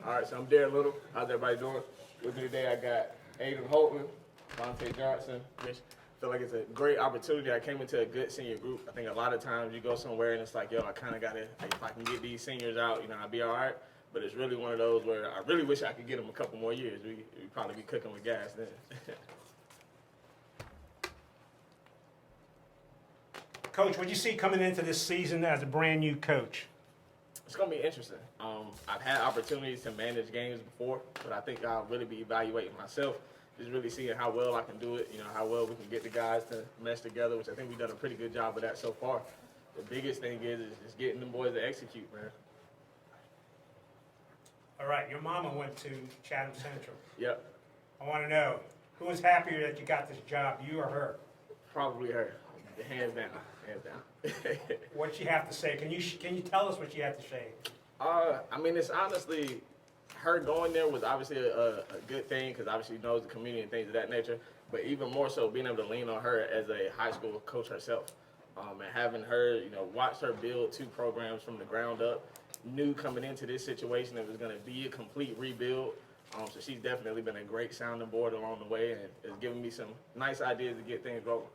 All right, so I'm Derrin Little. How's everybody doing? With me today, I got Aiden, Devonte Johnson. I feel like it's a great opportunity. I came into a good senior group. I think a lot of times you go somewhere and it's like, yo, I kind of got to, if I can get these seniors out, I'll be all right. But it's really one of those where I really wish I could get them a couple more years. We'd probably be cooking with gas then. Coach, what do you see coming into this season as a brand new coach? It's going to be interesting. I've had opportunities to manage games before, but I think I'll really be evaluating myself, just really seeing how well I can do it, how well we can get the guys to mesh together, which I think we've done a pretty good job of that so far. The biggest thing is just getting them boys to execute, man. All right, your mama went to Chatham Central. Yep. I want to know, who was happier that you got this job, you or her? Probably her, hands down. Hands down. What'd she have to say? Can you tell us what she had to say? It's honestly, her going there was obviously a good thing because obviously she knows the community and things of that nature. But even more so, being able to lean on her as a high school coach herself, and having her, watch her build 2 programs from the ground up. Knew coming into this situation it was going to be a complete rebuild. So she's definitely been a great sounding board along the way and is giving me some nice ideas to get things rolling.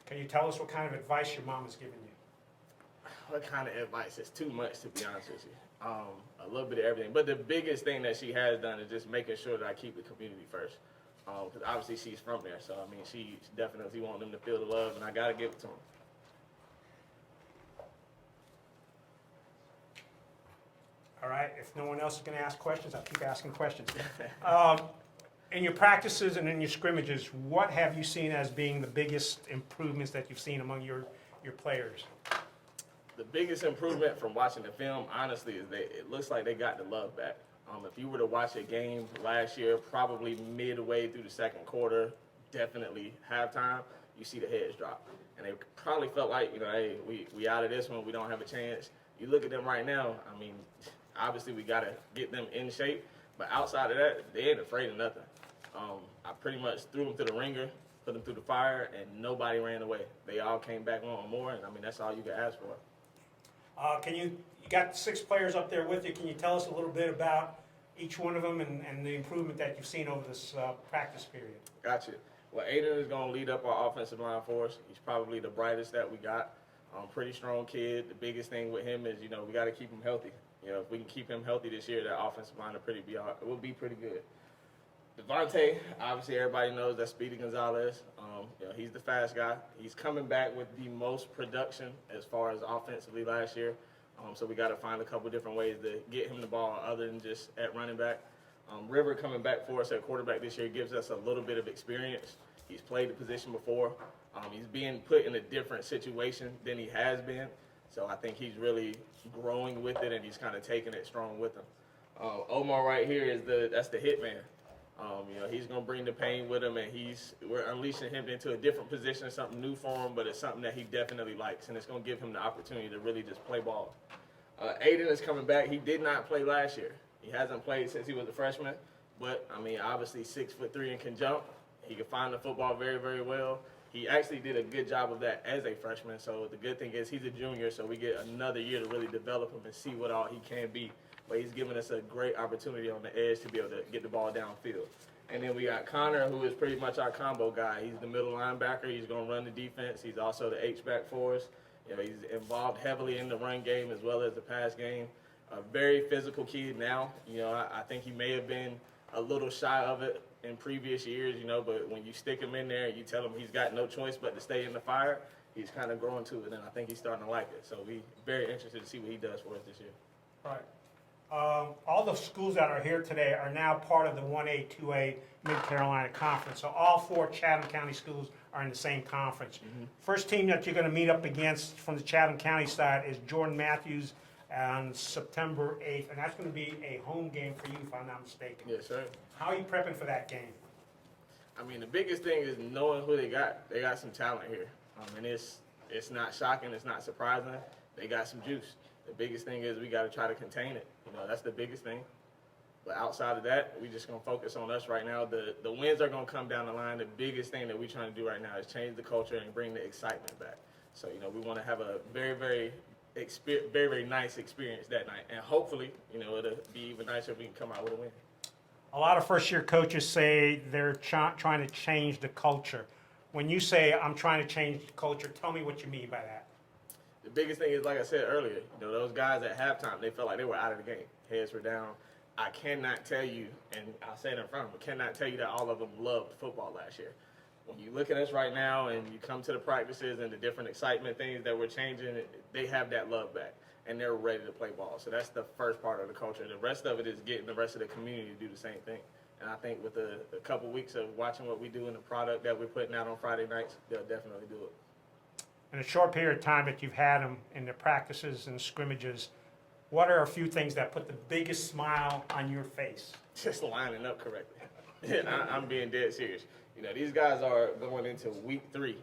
Can you tell us what kind of advice your mom has given you? What kind of advice? It's too much, to be honest with you. A little bit of everything. But the biggest thing that she has done is just making sure that I keep the community first. Because obviously she's from there. So, she definitely wants them to feel the love, and I got to give it to them. All right. If no one else is going to ask questions, I'll keep asking questions. In your practices and in your scrimmages, what have you seen as being the biggest improvements that you've seen among your players? The biggest improvement from watching the film, honestly, is it looks like they got the love back. If you were to watch a game last year, probably midway through the second quarter, definitely halftime, you see the heads drop. And they probably felt like, hey, we out of this one, we don't have a chance. You look at them right now, obviously we got to get them in shape. But outside of that, they ain't afraid of nothing. I pretty much threw them through the ringer, put them through the fire, and nobody ran away. They all came back on more, and that's all you can ask for. You got 6 players up there with you. Can you tell us a little bit about each one of them and the improvement that you've seen over this practice period? Gotcha. Well, Aiden is going to lead up our offensive line for us. He's probably the brightest that we got. Pretty strong kid. The biggest thing with him is, we got to keep him healthy. If we can keep him healthy this year, that offensive line will be pretty good. Devonte, obviously everybody knows that's Speedy Gonzalez. He's the fast guy. He's coming back with the most production as far as offensively last year. So we got to find a couple different ways to get him the ball other than just at running back. River coming back for us at quarterback this year gives us a little bit of experience. He's played the position before. He's being put in a different situation than he has been. So I think he's really growing with it, and he's kind of taking it strong with him. Omar right here that's the hit man. He's going to bring the pain with him, and we're unleashing him into a different position, something new for him, but it's something that he definitely likes, and it's going to give him the opportunity to really just play ball. Aiden is coming back. He did not play last year. He hasn't played since he was a freshman, but, obviously 6'3" and can jump. He can find the football very, very well. He actually did a good job of that as a freshman, so the good thing is he's a junior, so we get another year to really develop him and see what all he can be. But he's given us a great opportunity on the edge to be able to get the ball downfield. And then we got Connor, who is pretty much our combo guy. He's the middle linebacker. He's going to run the defense. He's also the H-back for us. He's involved heavily in the run game as well as the pass game. A very physical kid now. I think he may have been a little shy of it in previous years, but when you stick him in there and you tell him he's got no choice but to stay in the fire, he's kind of growing to it, and I think he's starting to like it. So we're very interested to see what he does for us this year. Right. All the schools that are here today are now part of the 1A, 2A Mid-Carolina Conference. So all 4 Chatham County schools are in the same conference. Mm-hmm. First team that you're going to meet up against from the Chatham County side is Jordan Matthews on September 8th. And that's going to be a home game for you, if I'm not mistaken. Yes, sir. How are you prepping for that game? The biggest thing is knowing who they got. They got some talent here. It's not shocking. It's not surprising. They got some juice. The biggest thing is we got to try to contain it. That's the biggest thing. But outside of that, we just going to focus on us right now. The wins are going to come down the line. The biggest thing that we're trying to do right now is change the culture and bring the excitement back. So, we want to have a very, very very, very nice experience that night. And hopefully, you know, it'll be even nicer if we can come out with a win. A lot of first-year coaches say they're trying to change the culture. When you say, I'm trying to change the culture, tell me what you mean by that. The biggest thing is, like I said earlier, you know, those guys at halftime, they felt like they were out of the game. Heads were down. I cannot tell you, and I'll say it in front of them, cannot tell you that all of them loved football last year. When you look at us right now and you come to the practices and the different excitement things that we're changing, they have that love back, and they're ready to play ball. So that's the first part of the culture. The rest of it is getting the rest of the community to do the same thing. And I think with a couple weeks of watching what we do in the product that we're putting out on Friday nights, they'll definitely do it. In a short period of time that you've had them in the practices and scrimmages, what are a few things that put the biggest smile on your face? Just lining up correctly. I'm being dead serious. You know, these guys are going into week 3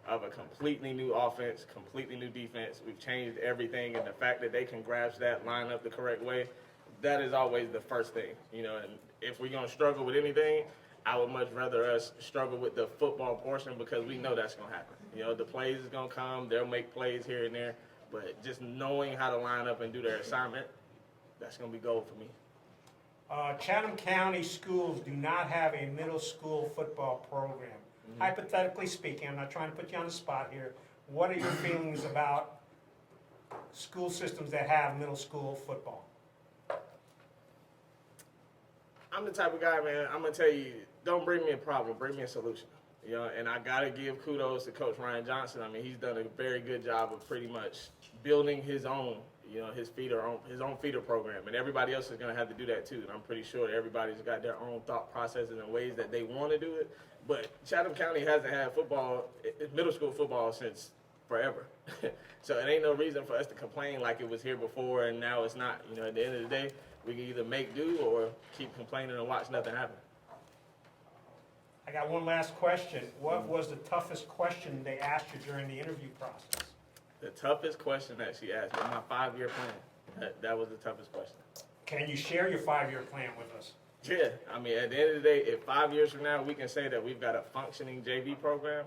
of a completely new offense, completely new defense. We've changed everything, and the fact that they can grasp that, line up the correct way, that is always the first thing. You know, and if we're going to struggle with anything, I would much rather us struggle with the football portion, because we know that's going to happen. You know, the plays is going to come. They'll make plays here and there. But just knowing how to line up and do their assignment, that's going to be gold for me. Chatham County Schools do not have a middle school football program. Hypothetically speaking, I'm not trying to put you on the spot here, what are your feelings about school systems that have middle school football? I'm the type of guy, man, I'm going to tell you, don't bring me a problem, bring me a solution. You know, and I got to give kudos to Coach Ryan Johnson. I mean, he's done a very good job of pretty much building his own, you know, his own feeder program. And everybody else is going to have to do that too. And I'm pretty sure that everybody's got their own thought processes and ways that they want to do it. But Chatham County hasn't had football, middle school football, since forever. So it ain't no reason for us to complain like it was here before and now it's not. You know, at the end of the day, we can either make do or keep complaining and watch nothing happen. I got one last question. What was the toughest question they asked you during the interview process? The toughest question that she asked me, my 5-year plan, that was the toughest question. Can you share your 5-year plan with us? Yeah, I mean, at the end of the day, if 5 years from now we can say that we've got a functioning JV program,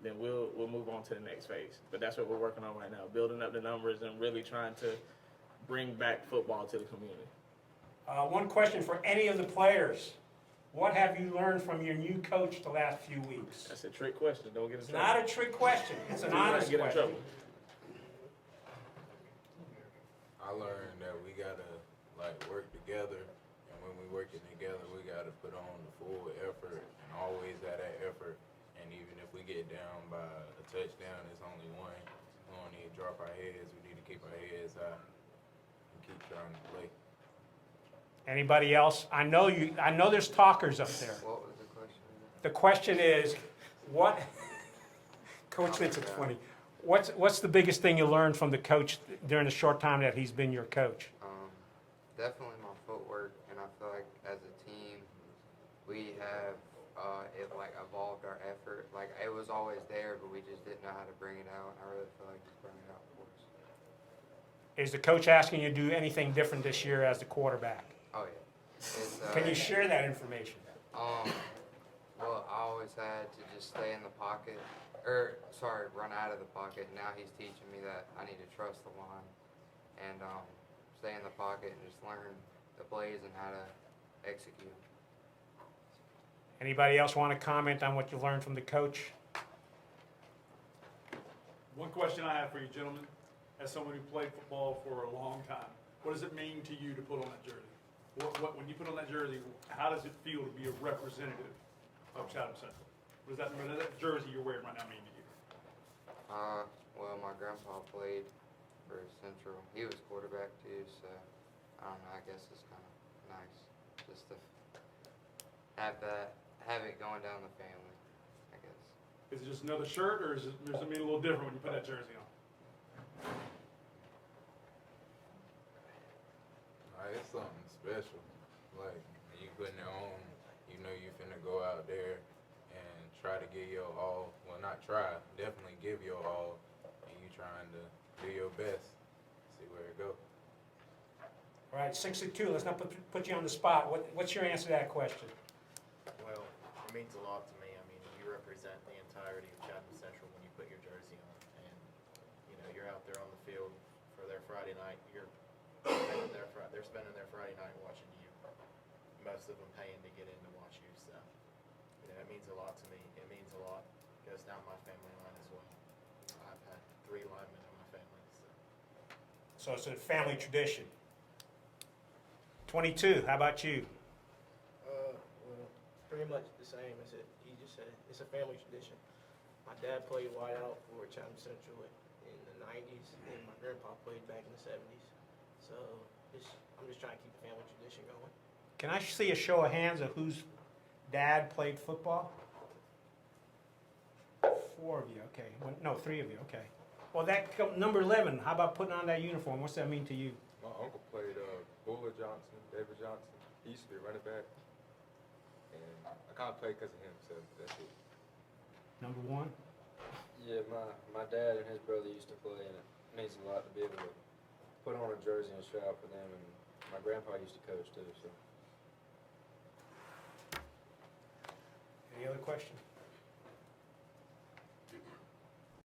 then we'll move on to the next phase. But that's what we're working on right now, building up the numbers and really trying to bring back football to the community. One question for any of the players. What have you learned from your new coach the last few weeks? That's a trick question. Don't get in It's trouble. not a trick question. It's an honest Get in question. trouble. I learned that we gotta work together, and when we working together, we gotta put on the full effort and always have that effort. And even if we get down by a touchdown, it's only one. We don't need to drop our heads. We need to keep our heads high and keep trying to play. Anybody else? I know there's talkers up there. What was the question? The question is, what? Coach thinks it's funny. What's the biggest thing you learned from the coach during the short time that he's been your coach? Definitely my footwork, and I feel like as a team, we have evolved our effort. Like it was always there, but we just didn't know how to bring it out. I really feel like he's bringing it out for us. Is the coach asking you to do anything different this year as the quarterback? Oh yeah. Can you share that information? Well, I always had to just stay in the pocket, run out of the pocket. Now he's teaching me that I need to trust the line and stay in the pocket and just learn the plays and how to execute. Anybody else want to comment on what you learned from the coach? One question I have for you, gentlemen, as someone who played football for a long time, what does it mean to you to put on that jersey? When you put on that jersey, how does it feel to be a representative of Chatham Central? What does that jersey you're wearing right now mean to you? Well, my grandpa played for Central. He was quarterback too, so I don't know. I guess it's kind of nice just to have it going down the family, I guess. Is it just another shirt, or does it mean a little different when you put that jersey on? It's something special. Like when you putting it on, you know you finna go out there and try to give your all. Well, not try, definitely give your all, and you trying to do your best. See where it goes. All right, 6-2. Let's not put you on the spot. What's your answer to that question? Well, it means a lot to me. I mean, you represent the entirety of Chatham Central when you put your jersey on, and you know you're out there on the field for Friday night, they're spending their Friday night watching you. Most of them paying to get in to watch you, so, you know, it means a lot to me. It means a lot. Goes down my family line as well. I've had 3 linemen in my family, so. So it's a family tradition. 22, how about you? Well, pretty much the same as he just said. It's a family tradition. My dad played wideout for Chatham Central in the 90s, and my grandpa played back in the 70s. So I'm just trying to keep the family tradition going. Can I see a show of hands of whose dad played football? 4 of you, okay. No, 3 of you, okay. Well, number 11, how about putting on that uniform? What's that mean to you? My uncle played Buller Johnson, David Johnson. He used to be running back. And I kind of played because of him, so that's it. Number 1? Yeah, my dad and his brother used to play, and it means a lot to be able to put on a jersey and show out for them. And my grandpa used to coach too, so. Any other questions?